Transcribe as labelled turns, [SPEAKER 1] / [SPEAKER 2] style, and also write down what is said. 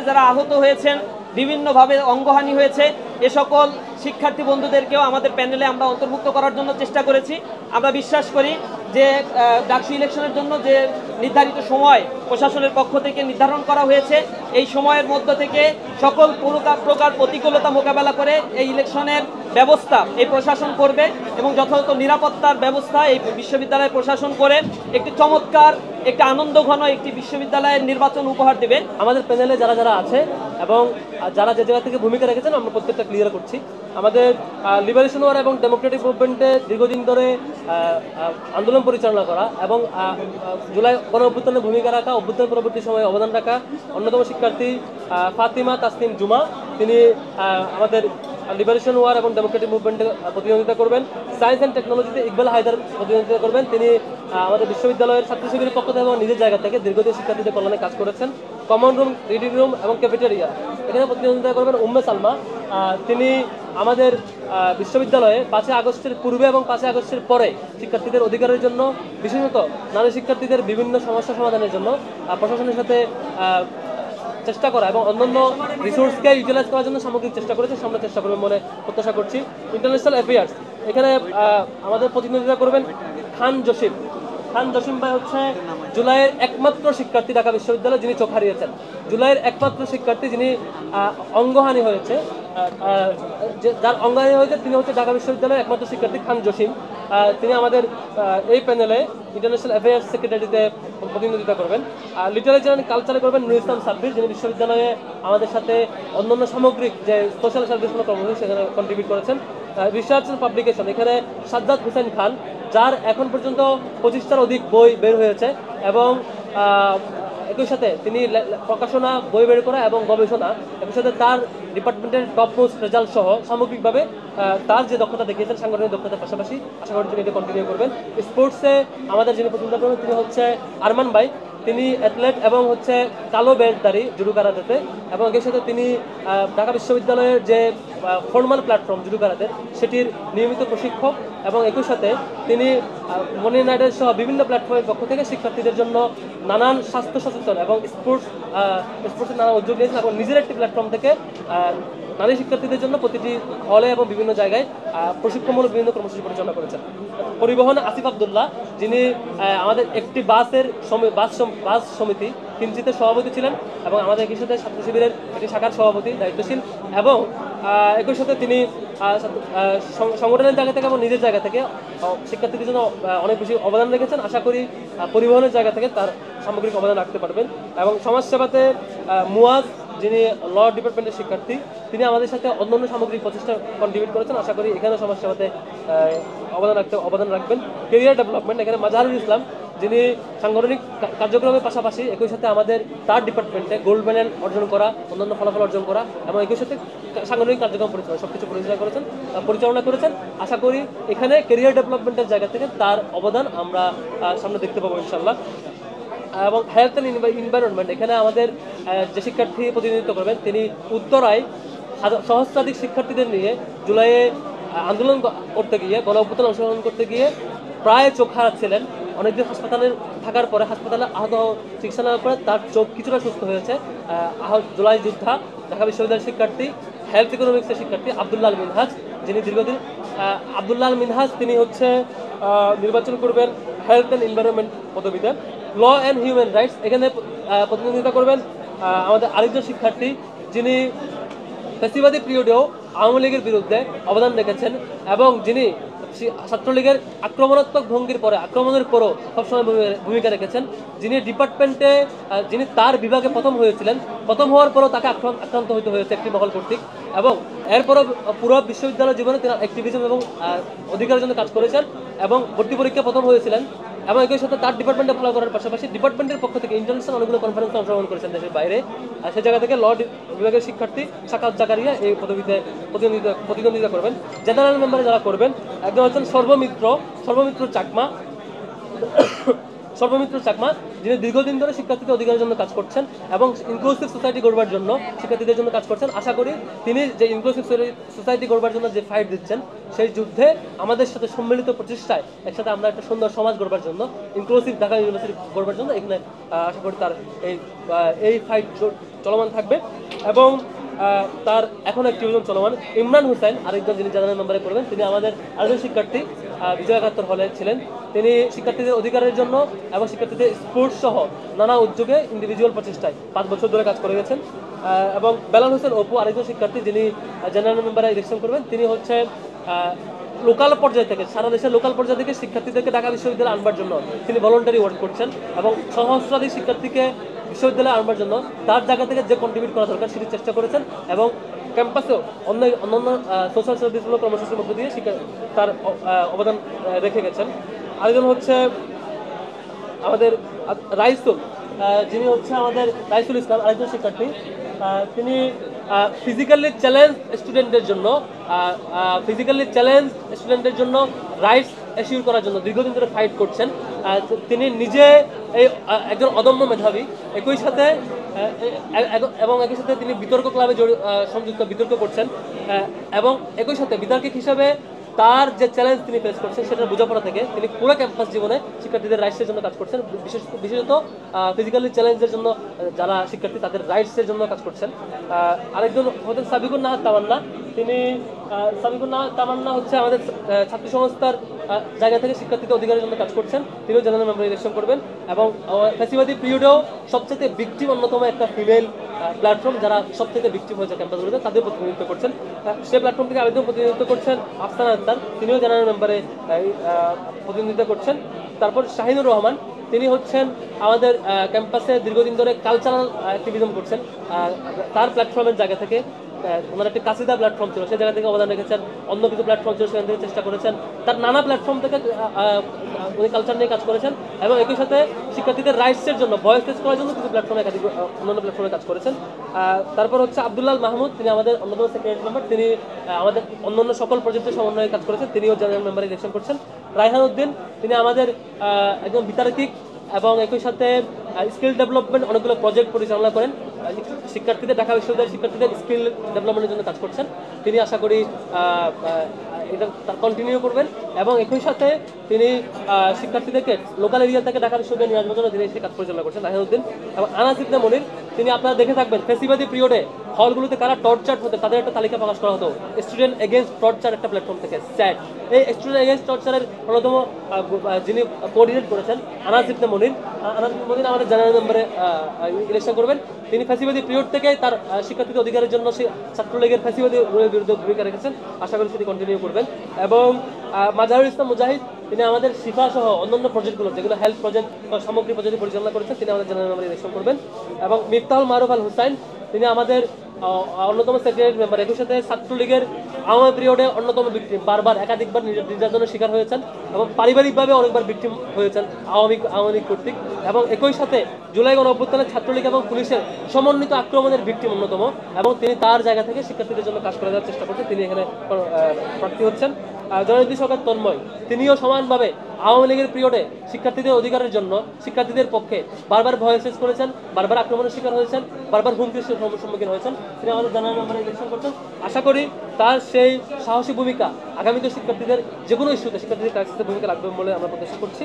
[SPEAKER 1] যারা আহত হয়েছেন, বিভিন্নভাবে অঙ্গহানি হয়েছে, এ সকল শিক্ষার্থী বন্ধুদেরকেও আমাদের প্যানেলে আমরা অন্তর্ভুক্ত করার জন্য চেষ্টা করেছি। আমরা বিশ্বাস করি যে ডাকসু ইলেকশনের জন্য যে নির্ধারিত সময় প্রশাসনের পক্ষ থেকে নির্ধারণ করা হয়েছে, এই সময়ের মধ্য থেকে সকল প্রকার প্রতিকূলতা মোকাবেলা করে এই ইলেকশনের ব্যবস্থা এই প্রশাসন করবে এবং যথাযথ নিরাপত্তার ব্যবস্থা এই বিশ্ববিদ্যালয় প্রশাসন করে একটি চমৎকার, একটি আনন্দঘন একটি বিশ্ববিদ্যালয়ের নির্বাচন উপহার দেবে।
[SPEAKER 2] আমাদের প্যানেলে যারা যারা আছে এবং যারা যে জায়গা থেকে ভূমিকা রেখেছেন আমরা প্রত্যেকটা ক্লিয়ার করছি। আমাদের লিবারেশন ওয়ার এবং ডেমোক্রেটিক মুভমেন্টে দীর্ঘদিন ধরে আন্দোলন পরিচালনা করা এবং জুলাই গণ অভ্যুত্থানে ভূমিকা রাখা, অভ্যুত্থান পরবর্তী সময়ে অবদান রাখা অন্যতম শিক্ষার্থী ফাতিমা তাসনিম জুমা, তিনি আমাদের লিবারেশন ওয়ার এবং ডেমোক্রেটিক মুভমেন্টে প্রতিদ্বন্দ্বিতা করবেন। সায়েন্স অ্যান্ড টেকনোলজিতে ইকবাল হায়দার প্রতিদ্বন্দ্বিতা করবেন। তিনি আমাদের বিশ্ববিদ্যালয়ের ছাত্র শিবিরের পক্ষ থেকে এবং নিজের জায়গা থেকে দীর্ঘদিন শিক্ষার্থীদের কল্যাণে কাজ করেছেন। কমন রুম, রিডিং রুম এবং ক্যাফেটেরিয়া এখানে প্রতিদ্বন্দ্বিতা করবেন উম্মে সালমা। তিনি আমাদের বিশ্ববিদ্যালয়ে 5ই আগস্টের পূর্বে এবং 5ই আগস্টের পরে শিক্ষার্থীদের অধিকারের জন্য, বিশেষত নারী শিক্ষার্থীদের বিভিন্ন সমস্যা সমাধানের জন্য প্রশাসনের সাথে চেষ্টা করা এবং অন্যান্য রিসোর্সকে ইউটিলাইজ করার জন্য সামগ্রিক চেষ্টা করেছে। সামনে চেষ্টা করবেন বলে প্রত্যাশা করছি। ইন্টারন্যাশনাল অ্যাফেয়ার্স এখানে আমাদের প্রতিনিধিত্ব করবেন খান জসিম। খান জসিম ভাই হচ্ছে জুলাইয়ের একমাত্র শিক্ষার্থী ঢাকা বিশ্ববিদ্যালয়ে যিনি চোখ হারিয়েছেন, জুলাইয়ের একমাত্র শিক্ষার্থী যিনি অঙ্গহানি হয়েছে, যার অঙ্গহানি হয়েছে তিনি হচ্ছে ঢাকা বিশ্ববিদ্যালয়ের একমাত্র শিক্ষার্থী খান জসিম। তিনি আমাদের এই প্যানেলে ইন্টারন্যাশনাল অ্যাফেয়ার্স সেক্রেটারিতে প্রতিনিধিত্ব করবেন। লিটারেচার অ্যান্ড কালচারে করবেন নুর ইসলাম সাব্বির, যিনি বিশ্ববিদ্যালয়ে আমাদের সাথে অন্যান্য সামগ্রিক যে সোশ্যাল সার্ভিসগুলো কর্মসূচি সেখানে কন্ট্রিবিউট করেছেন। রিসার্চ অ্যান্ড পাবলিকেশন এখানে সাজ্জাদ হোসেন খান, যার এখন পর্যন্ত 25টার অধিক বই বের হয়েছে এবং একই সাথে তিনি প্রকাশনা, বই বের করা এবং গবেষণা, একই সাথে তার ডিপার্টমেন্টের টপ মোস্ট রেজাল্ট সহ সামগ্রিকভাবে তার যে দক্ষতা দেখিয়েছেন সাংগঠনিক দক্ষতার পাশাপাশি আশা করি তিনি এটা কন্টিনিউ করবেন। স্পোর্টসে আমাদের যিনি প্রতিনিধিত্ব করবেন তিনি হচ্ছে আরমান ভাই। তিনি অ্যাথলেট এবং হচ্ছে কালো বেল্টধারী জুডো কারাতেতে এবং এর সাথে তিনি ঢাকা বিশ্ববিদ্যালয়ের যে ফর্মাল প্ল্যাটফর্ম জুডো কারাতে সেটির নিয়মিত প্রশিক্ষক এবং একই সাথে তিনি মনি নাইডের সহ বিভিন্ন প্ল্যাটফর্মের পক্ষ থেকে শিক্ষার্থীদের জন্য নানান স্বাস্থ্য সচেতন এবং স্পোর্টসের নানা উদ্যোগ নিয়েছেন এবং নিজের একটি প্ল্যাটফর্ম থেকে নারী শিক্ষার্থীদের জন্য প্রতিটি হলে এবং বিভিন্ন জায়গায় প্রশিক্ষণমূলক বিভিন্ন কর্মসূচি পরিচালনা করেছেন। পরিবহনে আসিফ আবদুল্লাহ, যিনি আমাদের একটি বাস সমিতি কিঞ্চিতের সভাপতি ছিলেন এবং আমাদের একই সাথে ছাত্র শিবিরের একটি শাখার সভাপতি দায়িত্বশীল এবং একই সাথে তিনি সংগঠনের জায়গা থেকে এবং নিজের জায়গা থেকে শিক্ষার্থীদের জন্য অনেক বেশি অবদান রেখেছেন। আশা করি পরিবহনের জায়গা থেকে তার সামগ্রিক অবদান রাখতে পারবেন। এবং সমাজসেবাতে মুয়াজ, যিনি ল ডিপার্টমেন্টের শিক্ষার্থী, তিনি আমাদের সাথে অন্যান্য সামগ্রিক প্রচেষ্টা কন্ট্রিবিউট করেছেন। আশা করি এখানে সমাজসেবাতে অবদান রাখবেন। কেরিয়ার ডেভেলপমেন্ট এখানে মাজাহারুল ইসলাম, যিনি সাংগঠনিক কার্যক্রমের পাশাপাশি একই সাথে আমাদের তার ডিপার্টমেন্টে গোল্ড মেডেল অর্জন করা, অন্যান্য ফলাফল অর্জন করা এবং একই সাথে সাংগঠনিক কার্যক্রম পরিচালনা সবকিছু পরিচালনা করেছেন। আশা করি এখানে কেরিয়ার ডেভেলপমেন্টের জায়গা থেকে তার অবদান আমরা সামনে দেখতে পাবো ইনশাল্লাহ। এবং হেলথ অ্যান্ড এনভায়রনমেন্ট এখানে আমাদের যে শিক্ষার্থী প্রতিনিধিত্ব করবেন তিনি উত্তরায় সহস্রাধিক শিক্ষার্থীদের নিয়ে জুলাইয়ে আন্দোলন করতে গিয়ে, গণ অভ্যুত্থান অংশগ্রহণ করতে গিয়ে প্রায় চোখ হারাচ্ছিলেন। অনেকদিন হাসপাতালে থাকার পরে হাসপাতালে চিকিৎসা নেওয়ার পরে তার চোখ কিছুটা সুস্থ হয়েছে। জুলাই যোদ্ধা, ঢাকা বিশ্ববিদ্যালয়ের শিক্ষার্থী, হেলথ ইকোনমিক্সের শিক্ষার্থী আব্দুল্লাহ আল মিনহাজ, যিনি দীর্ঘদিন আব্দুল্লাহ আল মিনহাজ তিনি হচ্ছে নির্বাচন করবেন হেলথ অ্যান্ড এনভায়রনমেন্ট পদবিতে। ল অ্যান্ড হিউম্যান রাইটস এখানে প্রতিনিধিত্ব করবেন আমাদের আরেকজন শিক্ষার্থী, যিনি ফ্যাসিবাদী পিরিয়ডেও আওয়ামী লীগের বিরুদ্ধে অবদান রেখেছেন এবং যিনি ছাত্রলীগের আক্রমণাত্মক ভঙ্গির পরে, আক্রমণের পরও সবসময় ভূমিকা রেখেছেন, যিনি ডিপার্টমেন্টে যিনি তার বিভাগে প্রথম হয়েছিলেন, প্রথম হওয়ার পরও তাকে আক্রান্ত হতে হয়েছে একটি মহল কর্তৃক এবং এরপরও পুরো বিশ্ববিদ্যালয় জীবনে তিনি অ্যাক্টিভিজম এবং অধিকারের জন্য কাজ করেছেন এবং ভর্তি পরীক্ষা প্রথম হয়েছিলেন এবং একই সাথে তার ডিপার্টমেন্টে ফলো করার পাশাপাশি ডিপার্টমেন্টের পক্ষ থেকে ইন্টারন্যাশনাল অনেকগুলো কনফারেন্সে অংশগ্রহণ করেছেন দেশের বাইরে। সে জায়গা থেকে ল বিভাগের শিক্ষার্থী সাকাত জাকারিয়া এই পদবিতে প্রতিদ্বন্দ্বিতা করবেন। জেনারেল মেম্বারে যারা করবেন একজন হচ্ছেন সর্বমিত্র চাকমা, সর্বমিত্র চাকমা, যিনি দীর্ঘদিন ধরে শিক্ষার্থীদের অধিকারের জন্য কাজ করছেন এবং ইনক্লুসিভ সোসাইটি গড়বার জন্য শিক্ষার্থীদের জন্য কাজ করছেন। আশা করি তিনি যে ইনক্লুসিভ সোসাইটি গড়বার জন্য যে ফাইট দিচ্ছেন, সেই যুদ্ধে আমাদের সাথে সম্মিলিত প্রচেষ্টায় একসাথে আমরা একটা সুন্দর সমাজ গড়বার জন্য, ইনক্লুসিভ ঢাকা ইউনিভার্সিটি গড়বার জন্য এখানে আশা করি তার এই ফাইট চলমান থাকবে। এবং তার এখন একটি অভিযান চলমান। ইমরান হুসাইন আরেকজন, যিনি জেনারেল মেম্বারে করবেন, তিনি আমাদের আরেকজন শিক্ষার্থী, বিজয় একাত্তর হলে ছিলেন। তিনি শিক্ষার্থীদের অধিকারের জন্য এবং শিক্ষার্থীদের স্পোর্টস সহ নানা উদ্যোগে ইন্ডিভিজুয়াল প্রচেষ্টায় 5 বছর ধরে কাজ করে গেছেন। এবং বেলাল হোসেন অপু আরেকজন শিক্ষার্থী, যিনি জেনারেল মেম্বারে ইলেকশন করবেন। তিনি হচ্ছে লোকাল পর্যায় থেকে, সারা দেশের লোকাল পর্যায় থেকে শিক্ষার্থীদেরকে ঢাকা বিশ্ববিদ্যালয়ে আনবার জন্য তিনি ভলান্টারি ওয়ার্ক করছেন এবং সহস্রাধিক শিক্ষার্থীকে বিশ্ববিদ্যালয়ে আনবার জন্য তার জায়গা থেকে যে কন্ট্রিবিউট করা দরকার সেটি চেষ্টা করেছেন এবং ক্যাম্পাসেও অন্যান্য সোশ্যাল সার্ভিসগুলো কর্মসূচির মধ্যে দিয়ে তার অবদান রেখে গেছেন। আরেকজন হচ্ছে আমাদের রাইসুল, যিনি হচ্ছে আমাদের রাইসুল ইসলাম, আরেকজন শিক্ষার্থী। তিনি ফিজিক্যালি চ্যালেঞ্জ স্টুডেন্টের জন্য রাইটস অ্যাসিওর করার জন্য দীর্ঘদিন ধরে ফাইট করছেন। তিনি নিজে এই একজন অদম্য মেধাবী, একই সাথে তিনি বিতর্ক ক্লাবে সংযুক্ত, বিতর্ক করছেন এবং একই সাথে বিতর্কিক হিসাবে তার যে চ্যালেঞ্জ তিনি ফেস করছেন সেটার বোঝাপড়া থেকে তিনি পুরো ক্যাম্পাস জীবনে শিক্ষার্থীদের রাইটসের জন্য কাজ করছেন, বিশেষত ফিজিক্যালি চ্যালেঞ্জের জন্য যারা শিক্ষার্থী তাদের রাইটসের জন্য কাজ করছেন। আরেকজন হচ্ছেন সাবিকুন নাহার তামান্না। তিনি তামান্না হচ্ছে আমাদের ছাত্র সংস্থার জায়গা থেকে শিক্ষার্থীদের অধিকারের জন্য কাজ করছেন। তিনিও জেনারেল মেম্বার ইলেকশন করবেন এবং ফ্যাসিবাদী পিরিয়ডেও সবচেয়ে ভিকটিম অন্যতম একটা ফিমেল প্ল্যাটফর্ম, যারা সব থেকে ভিকটিম হয়েছে ক্যাম্পাসগুলোতে, তাদের প্রতিনিধিত্ব করছেন। সেই প্ল্যাটফর্ম থেকে আরেকজন প্রতিনিধিত্ব করছেন আফসানা আক্তার, তিনিও জেনারেল মেম্বারে প্রতিনিধিত্ব করছেন। তারপর শাহিনুর রহমান, তিনি হচ্ছেন আমাদের ক্যাম্পাসে দীর্ঘদিন ধরে কালচারাল অ্যাক্টিভিজম করছেন। তার প্ল্যাটফর্মের জায়গা থেকে, ওনার একটি কাসিদা প্ল্যাটফর্ম ছিল, সেই জায়গা থেকে অবদান রেখেছেন। অন্য কিছু প্ল্যাটফর্ম ছিল, সেখান থেকে চেষ্টা করেছেন। তার নানা প্ল্যাটফর্ম থেকে উনি কালচার নিয়ে কাজ করেছেন এবং একই সাথে শিক্ষার্থীদের রাইটসের জন্য ভয়েস রেজ করার জন্য কিছু প্ল্যাটফর্মে অন্যান্য প্ল্যাটফর্মে কাজ করেছেন। তারপর হচ্ছে আব্দুল্লাহ মাহমুদ, তিনি আমাদের অন্যতম সেক্রেটারি মেম্বার, তিনি আমাদের অন্যান্য সকল প্রজেক্টের সমন্বয়ে কাজ করেছেন, তিনিও জেনারেল মেম্বারে ইলেকশন করছেন। রায়হান উদ্দিন, তিনি আমাদের একজন বিতার্কিক এবং একই সাথে স্কিল ডেভেলপমেন্ট অনেকগুলো প্রজেক্ট পরিচালনা করেন। শিক্ষার্থীদের, ঢাকা বিশ্ববিদ্যালয়ের শিক্ষার্থীদের স্কিল ডেভেলপমেন্টের জন্য কাজ করছেন। তিনি আশা করি এটা কন্টিনিউ করবেন এবং একই সাথে তিনি শিক্ষার্থীদেরকে লোকাল এরিয়া থেকে ঢাকা বিশ্ববিদ্যালয়ে নিয়ে আসবার জন্য তিনি সেই কাজ পরিচালনা করছেন। রাহিউদ্দিন এবং আনাস ইবনে মনির, তিনি আপনারা দেখে থাকবেন ফেসিবাদী পিরিয়ডে হলগুলোতে কারা টর্চার হতে তাদের একটা তালিকা প্রকাশ করা হতো স্টুডেন্ট এগেইনস্ট টর্চার একটা প্ল্যাটফর্ম থেকে, স্যাট। এই স্টুডেন্ট এগেইনস্ট টর্চারের অন্যতম যিনি কোঅর্ডিনেট করেছেন আনাস ইবনে মনির। আনাস ইবনে মনির আমাদের জেনারেল মেম্বারে ইলেকশন করবেন। তিনি ফ্যাসিবাদী পিরিয়ড থেকে তার শিক্ষার্থীদের অধিকারের জন্য ছাত্রলীগের ফ্যাসিবাদী রুলের বিরুদ্ধে ভূমিকা রেখেছেন, আশা করি সেটি কন্টিনিউ করবেন। এবং মাজারুল ইসলাম মুজাহিদ, তিনি আমাদের শিফা সহ অন্যান্য প্রজেক্টগুলো, যেগুলো হেলথ প্রজেক্ট বা সামগ্রী প্রজেক্ট পরিচালনা করেছেন, তিনি আমাদের জেনারেল মেম্বারে ইলেকশন করবেন। এবং মিফতাহুল মারুফ আল হুসাইন, তিনি আমাদের অন্যতম সেক্রেটারি মেম্বার, একই সাথে ছাত্রলীগের আওয়ামী পিরিয়ডে অন্যতম ভিকটিম, বারবার একাধিকবার নির্যাতনের শিকার হয়েছেন এবং পারিবারিকভাবে অনেকবার ভিকটিম হয়েছেন আওয়ামী লীগ কর্তৃক। এবং একই সাথে জুলাই গণঅভ্যুত্থানে ছাত্রলীগ এবং পুলিশের সমন্বিত আক্রমণের ভিকটিম অন্যতম, এবং তিনি তার জায়গা থেকে শিক্ষার্থীদের জন্য কাজ করে দেওয়ার চেষ্টা করছেন। তিনি এখানে প্রার্থী হচ্ছেন। জনদী সরকার তন্ময়, তিনিও সমানভাবে আওয়ামী লীগের পিরিয়ডে শিক্ষার্থীদের অধিকারের জন্য শিক্ষার্থীদের পক্ষে বারবার ভয়েস রেজ করেছেন, বারবার আক্রমণের শিকার হয়েছেন, বারবার হুমকির সম্মুখীন হয়েছেন। তিনি আমাদের জেনারেল মেম্বারে ইলেকশন করছেন। আশা করি তার সেই সাহসী ভূমিকা আগামীতে শিক্ষার্থীদের যে কোনো ইস্যুতে শিক্ষার্থীদের ক্রাইসিসে ভূমিকা রাখবে বলে আমরা প্রত্যাশা করছি।